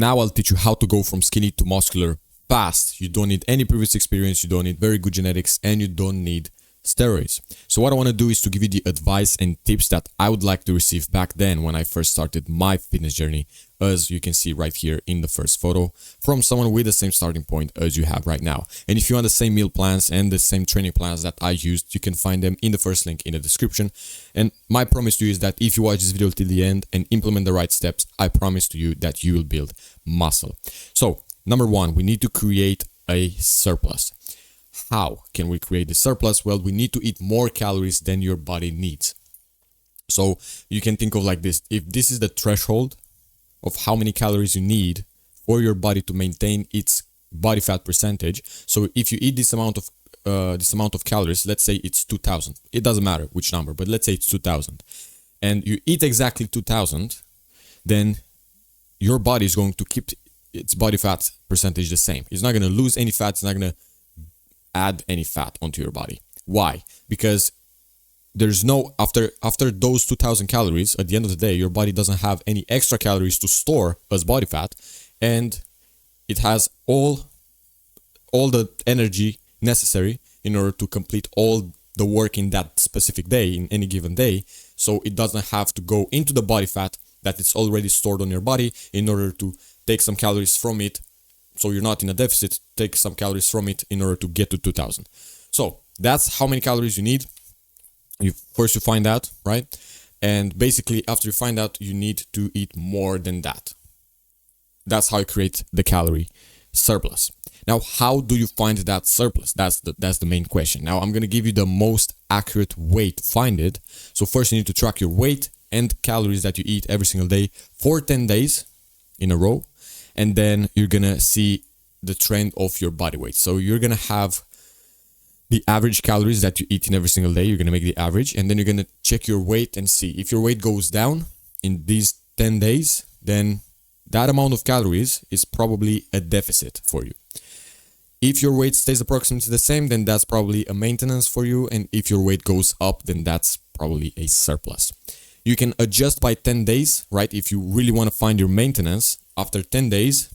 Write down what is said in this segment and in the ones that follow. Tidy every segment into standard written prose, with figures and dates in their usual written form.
Now I'll teach you how to go from skinny to muscular fast. You don't need any previous experience, you don't need very good genetics, and you don't need steroids. So what I want to do is to give you the advice and tips that I would like to receive back then when I first started my fitness journey, as you can see right here in the first photo, from someone with the same starting point as you have right now. And if you want the same meal plans and the same training plans that I used, you can find them in the first link in the description. And my promise to you is that if you watch this video till the end and implement the right steps, I promise to you that you will build muscle. So number one, we need to create a surplus. How can we create the surplus? Well, we need to eat more calories than your body needs. So you can think of like this. If this is the threshold of how many calories you need for your body to maintain its body fat percentage. So if you eat this amount of calories, let's say it's 2000. It doesn't matter which number, but let's say it's 2000. And you eat exactly 2000, then your body is going to keep its body fat percentage the same. It's not going to lose any fat. It's not going to add any fat onto your body. Why? Because there's no, after those 2000 calories, at the end of the day, your body doesn't have any extra calories to store as body fat, and it has all the energy necessary in order to complete all the work in that specific day, in any given day. So it doesn't have to go into the body fat that it's already stored on your body in order to take some calories from it. So you're not in a deficit, take some calories from it in order to get to 2000. So that's how many calories you need. First you find out, right? And basically after you find out, you need to eat more than that. That's how you create the calorie surplus. Now, how do you find that surplus? That's the main question. Now I'm going to give you the most accurate way to find it. So first you need to track your weight and calories that you eat every single day for 10 days in a row. And then you're going to see the trend of your body weight. So you're going to have the average calories that you eat in every single day. You're going to make the average. And then you're going to check your weight and see. If your weight goes down in these 10 days, then that amount of calories is probably a deficit for you. If your weight stays approximately the same, then that's probably a maintenance for you. And if your weight goes up, then that's probably a surplus. You can adjust by 10 days, right? If you really want to find your maintenance, after 10 days,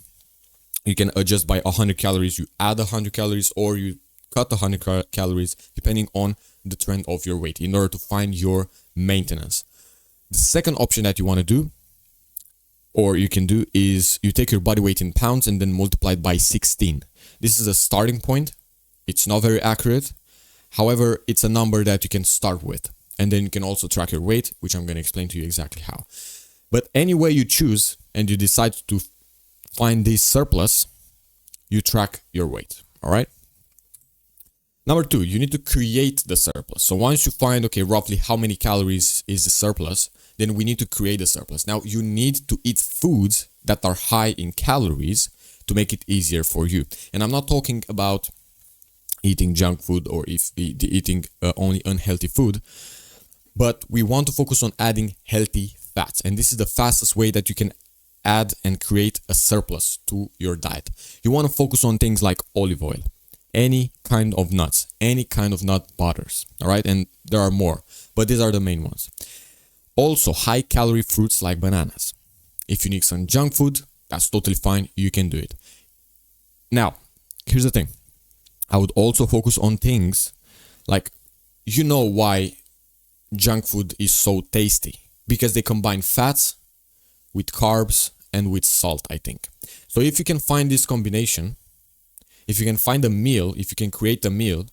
you can adjust by 100 calories. You add 100 calories or you cut 100 calories, depending on the trend of your weight, in order to find your maintenance. The second option that you want to do, or you can do, is you take your body weight in pounds and then multiply it by 16. This is a starting point. It's not very accurate. However, it's a number that you can start with. And then you can also track your weight, which I'm going to explain to you exactly how. But any way you choose and you decide to find this surplus, you track your weight. All right. Number two, you need to create the surplus. So once you find, okay, roughly how many calories is the surplus, then we need to create the surplus. Now you need to eat foods that are high in calories to make it easier for you. And I'm not talking about eating junk food or eating only unhealthy food, but we want to focus on adding healthy fats. And this is the fastest way that you can add and create a surplus to your diet. You want to focus on things like olive oil, any kind of nuts, any kind of nut butters, all right? And there are more, but these are the main ones. Also, high calorie fruits like bananas. If you need some junk food, that's totally fine. You can do it. Now, here's the thing. I would also focus on things like, you know why junk food is so tasty? Because they combine fats with carbs and with salt, I think. So if you can find this combination, if you can find a meal, if you can create a meal,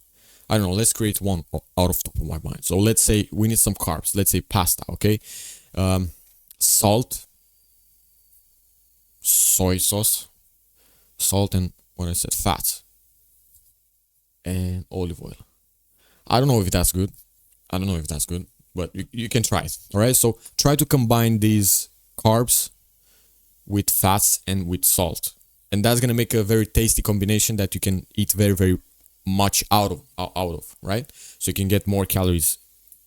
I don't know, let's create one out of top of my mind. So let's say we need some carbs, let's say pasta, okay? Salt, soy sauce, salt, and what I said, fat, and olive oil. I don't know if that's good. But you can try it, all right? So try to combine these carbs with fats and with salt. And that's going to make a very tasty combination that you can eat very, very much out of, right? So you can get more calories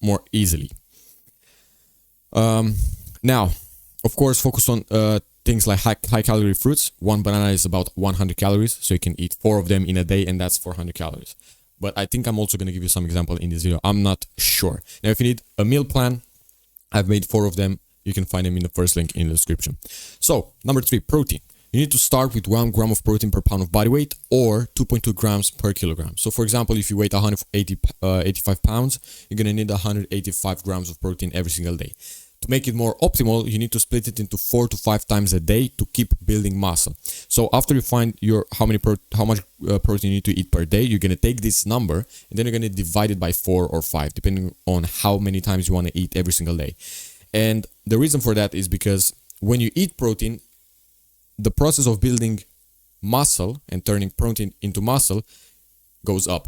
more easily. Now, of course, focus on things like high calorie fruits. One banana is about 100 calories, so you can eat 4 of them in a day, and that's 400 calories. But I think I'm also going to give you some example in this video. I'm not sure. Now, if you need a meal plan, I've made 4 of them. You can find them in the first link in the description. So, number 3, protein. you need to start with 1 gram of protein per pound of body weight or 2.2 grams per kilogram. So for example, if you weigh 185 pounds, you're going to need 185 grams of protein every single day. To make it more optimal, you need to split it into 4 to 5 times a day to keep building muscle. So after you find how much protein you need to eat per day, you're going to take this number and then you're going to divide it by 4 or 5, depending on how many times you want to eat every single day. And the reason for that is because when you eat protein, the process of building muscle and turning protein into muscle goes up.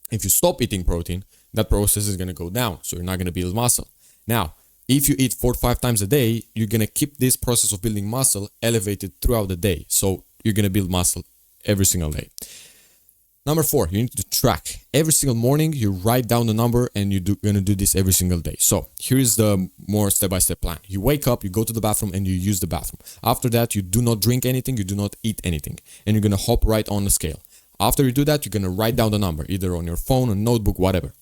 If you stop eating protein, that process is going to go down. So you're not going to build muscle. Now, if you eat 4 to 5 times a day, you're going to keep this process of building muscle elevated throughout the day. So you're going to build muscle every single day. Number 4, you need to track. Every single morning, you write down the number and you're going to do this every single day. So here's the more step-by-step plan. You wake up, you go to the bathroom and you use the bathroom. After that, you do not drink anything, you do not eat anything. And you're going to hop right on the scale. After you do that, you're going to write down the number, either on your phone, a notebook, whatever.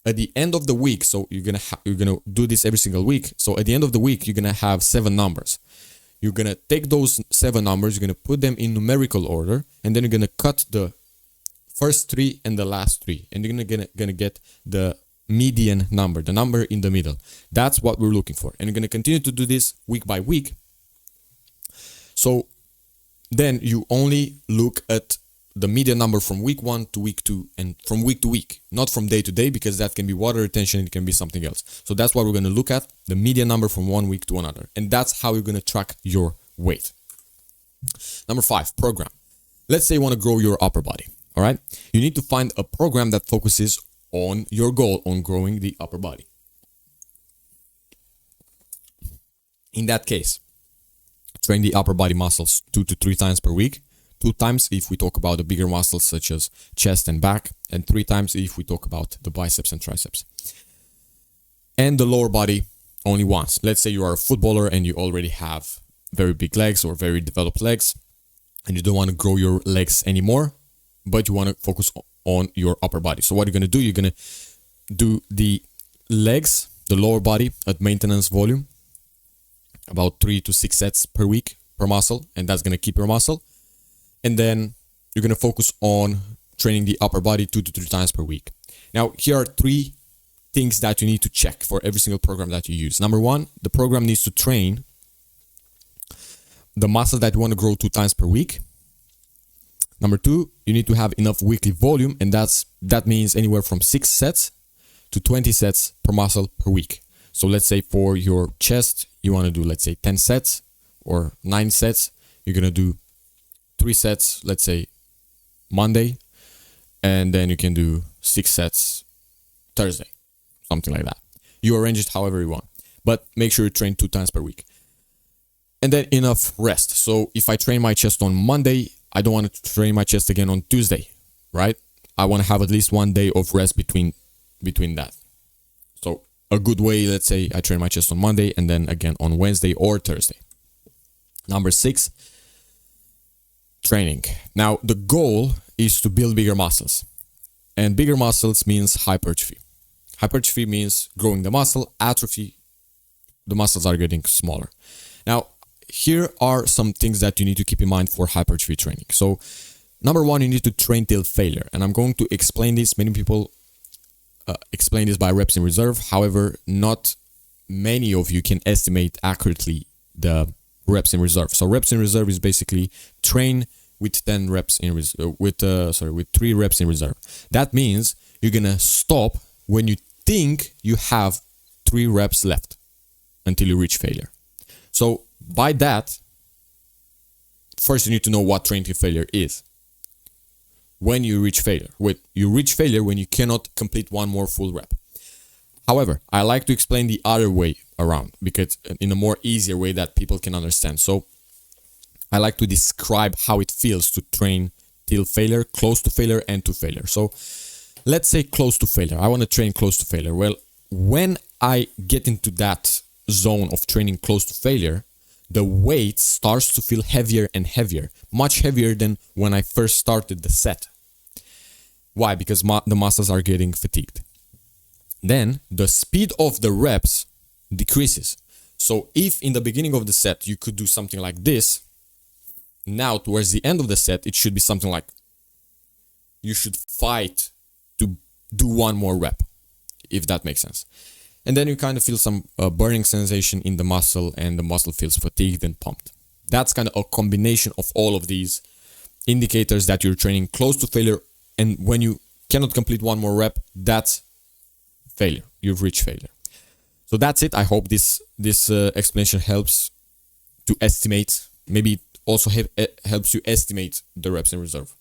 At the end of the week, so you're gonna do this every single week. So at the end of the week, you're gonna have 7 numbers. You're gonna take those 7 numbers, you're gonna put them in numerical order, and then you're gonna cut the first 3 and the last 3, and you're gonna get the median number, the number in the middle. That's what we're looking for, and you're gonna continue to do this week by week. So then you only look at the median number from week 1 to week 2 and from week to week, not from day to day, because that can be water retention, it can be something else. So that's what we're going to look at, the median number from one week to another. And that's how you're going to track your weight. Number 5, program. Let's say you want to grow your upper body, all right? You need to find a program that focuses on your goal, on growing the upper body. In that case, train the upper body muscles 2 to 3 times per week. 2 times if we talk about the bigger muscles such as chest and back, and 3 times if we talk about the biceps and triceps. And the lower body only once. Let's say you are a footballer and you already have very big legs or very developed legs, and you don't want to grow your legs anymore, but you want to focus on your upper body. So what you're going to do, you're going to do the legs, the lower body at maintenance volume, about 3 to 6 sets per week per muscle, and that's going to keep your muscle. And then you're going to focus on training the upper body 2 to 3 times per week. Now, here are 3 things that you need to check for every single program that you use. Number 1, the program needs to train the muscle that you want to grow 2 times per week. Number 2, you need to have enough weekly volume, and that means anywhere from 6 sets to 20 sets per muscle per week. So let's say for your chest, you want to do, let's say, 10 sets or 9 sets. You're going to do 3 sets, let's say Monday, and then you can do 6 sets Thursday, something like that. You arrange it however you want, but make sure you train 2 times per week. And then enough rest. So if I train my chest on Monday, I don't want to train my chest again on Tuesday, right? I want to have at least 1 day of rest between that. So a good way, let's say I train my chest on Monday and then again on Wednesday or Thursday. Number 6, training. Now, the goal is to build bigger muscles. And bigger muscles means hypertrophy. Hypertrophy means growing the muscle. Atrophy, the muscles are getting smaller. Now, here are some things that you need to keep in mind for hypertrophy training. So, number 1, you need to train till failure. And I'm going to explain this. Many people explain this by reps in reserve. However, not many of you can estimate accurately the reps in reserve. So reps in reserve is basically train with 10 reps in with 3 reps in reserve. That means you're gonna stop when you think you have 3 reps left until you reach failure. So by that, first you need to know what train to failure is. When you reach failure, when you cannot complete 1 more full rep. However, I like to explain the other way around, because in a more easier way that people can understand. So I like to describe how it feels to train till failure, close to failure, and to failure. So let's say close to failure. I want to train close to failure. Well, when I get into that zone of training close to failure, the weight starts to feel heavier and heavier, much heavier than when I first started the set. Why? Because the muscles are getting fatigued. Then the speed of the reps decreases. So if in the beginning of the set you could do something like this, Now, towards the end of the set, it should be something like you should fight to do one more rep, if that makes sense. And then you kind of feel some burning sensation in the muscle, and the muscle feels fatigued and pumped. That's kind of a combination of all of these indicators that you're training close to failure. And when you cannot complete one more rep, that's failure. You've reached failure. So that's it. I hope this explanation helps to estimate. Maybe it also helps you estimate the reps in reserve.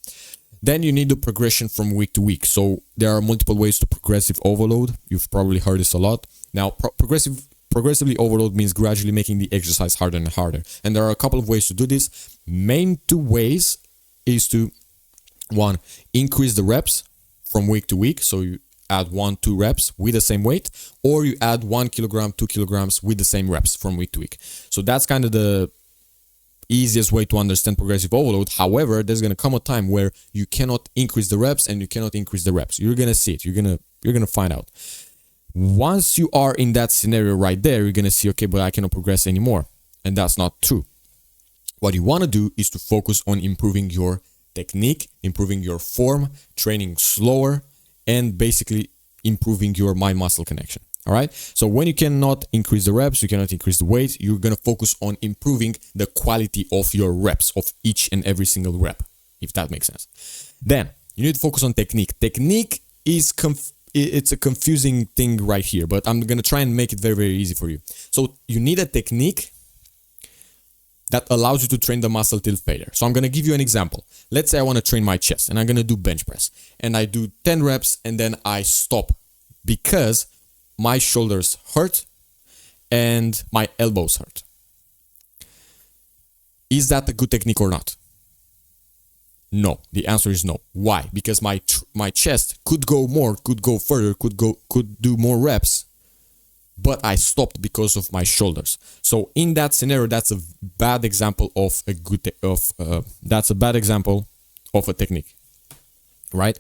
Then you need the progression from week to week. So there are multiple ways to progressive overload. You've probably heard this a lot. Now, progressively overload means gradually making the exercise harder and harder. And there are a couple of ways to do this. Main two ways is to, one, increase the reps from week to week. So you add 1-2 reps with the same weight, or you add 1 kilogram, 2 kilograms with the same reps from week to week. So that's kind of the easiest way to understand progressive overload. However, there's going to come a time where you cannot increase the reps and you cannot increase the reps. You're going to see it. You're going to find out. Once you are in that scenario right there, you're going to see, okay, but I cannot progress anymore. And that's not true. What you want to do is to focus on improving your technique, improving your form, training slower, and basically improving your mind-muscle connection. All right. So when you cannot increase the reps, you cannot increase the weight, you're going to focus on improving the quality of your reps, of each and every single rep, if that makes sense. Then you need to focus on technique. Technique is it's a confusing thing right here, but I'm going to try and make it very, very easy for you. So you need a technique that allows you to train the muscle till failure. So I'm going to give you an example. Let's say I want to train my chest and I'm going to do bench press, and I do 10 reps and then I stop because my shoulders hurt and my elbows hurt. Is that a good technique or not? No. The answer is no. Why? Because my chest could go more, could go further, could do more reps, but I stopped because of my shoulders. So in that scenario, that's a bad example of a technique, right?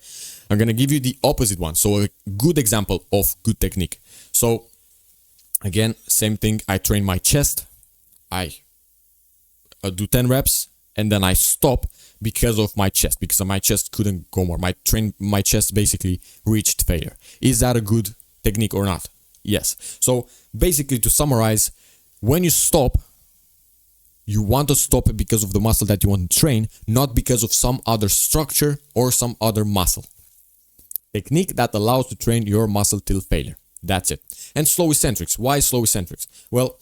I'm going to give you the opposite one. So a good example of good technique. So again, same thing. I train my chest. I do 10 reps and then I stop because of my chest, because my chest couldn't go more. My chest basically reached failure. Is that a good technique or not? Yes. So basically, to summarize, when you stop, you want to stop it because of the muscle that you want to train, not because of some other structure or some other muscle. Technique that allows to train your muscle till failure. That's it. And slow eccentrics. Why slow eccentrics? Well,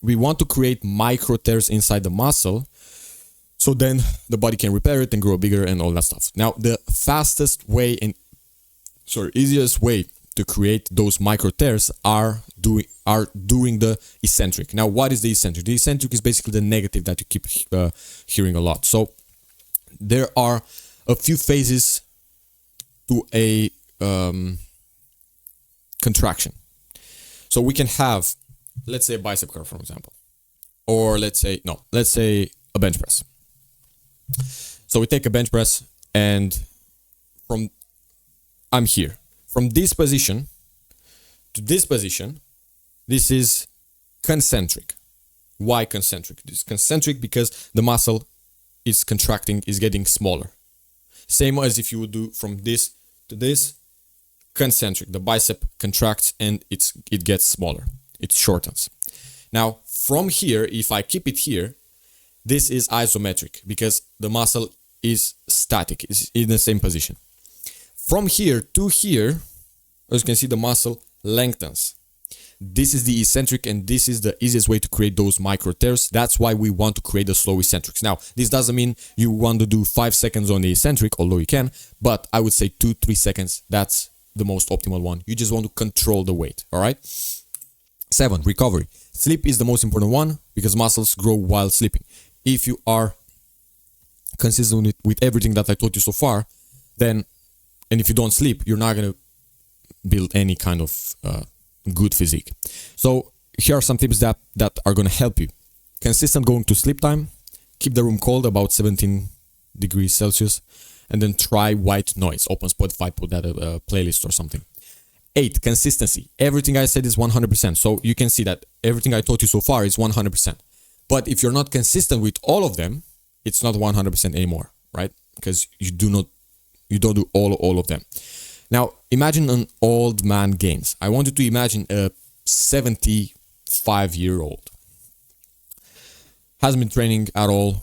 we want to create micro tears inside the muscle, so then the body can repair it and grow bigger and all that stuff. Now, the fastest way and easiest way to create those micro tears are doing the eccentric. Now, what is the eccentric? The eccentric is basically the negative that you keep hearing a lot. So there are a few phases to a contraction. So we can have, let's say, a bicep curl, for example, or let's say a bench press. So we take a bench press, and I'm here. From this position to this position, this is concentric. Why concentric? This is concentric because the muscle is contracting, is getting smaller. Same as if you would do from this to this, concentric. The bicep contracts and it gets smaller. It shortens. Now, from here, if I keep it here, this is isometric because the muscle is static, is in the same position. From here to here, as you can see, the muscle lengthens. This is the eccentric, and this is the easiest way to create those micro tears. That's why we want to create the slow eccentrics. Now, this doesn't mean you want to do 5 seconds on the eccentric, although you can, but I would say 2-3 seconds. That's the most optimal one. You just want to control the weight, all right? 7, recovery. Sleep is the most important one because muscles grow while sleeping. If you are consistent with everything that I taught you so far, then, and if you don't sleep, you're not going to build any kind of good physique. So here are some tips that are going to help you. Consistent going to sleep time. Keep the room cold, about 17 degrees Celsius. And then try white noise. Open Spotify, put that a playlist or something. 8, consistency. Everything I said is 100%. So you can see that everything I taught you so far is 100%. But if you're not consistent with all of them, it's not 100% anymore, right? Because you don't do all of them. Now imagine an old man gains. I want you to imagine a 75-year-old hasn't been training at all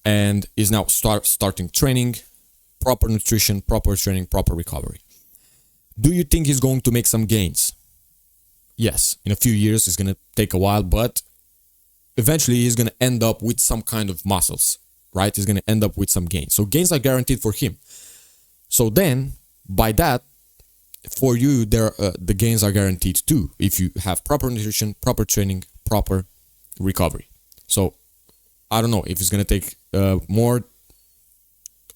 and is now starting training, proper nutrition, proper training, proper recovery. Do you think he's going to make some gains? Yes, in a few years, it's going to take a while, but eventually he's going to end up with some kind of muscles, right? He's going to end up with some gains. So gains are guaranteed for him. So then, by that, for you, the gains are guaranteed too, if you have proper nutrition, proper training, proper recovery. So I don't know if it's going to take more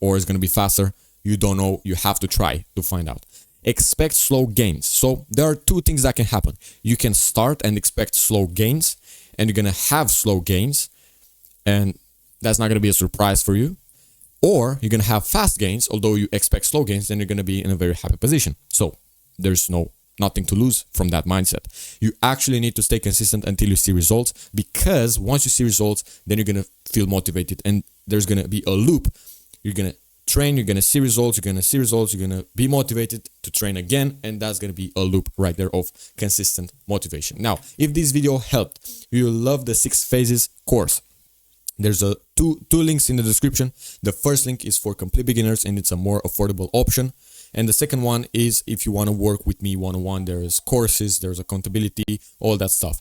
or it's going to be faster. You don't know. You have to try to find out. Expect slow gains. So there are two things that can happen. You can start and expect slow gains, and you're going to have slow gains, and that's not going to be a surprise for you. Or you're going to have fast gains, although you expect slow gains, then you're going to be in a very happy position. So there's nothing to lose from that mindset. You actually need to stay consistent until you see results, because once you see results, then you're going to feel motivated, and there's going to be a loop. You're going to train, you're going to see results, you're going to see results, you're going to be motivated to train again, and that's going to be a loop right there of consistent motivation. Now, if this video helped, you will love the 6 phases course. There's two links in the description. The first link is for complete beginners, and it's a more affordable option. And the second one is if you want to work with me one-on-one. There's courses, there's accountability, all that stuff.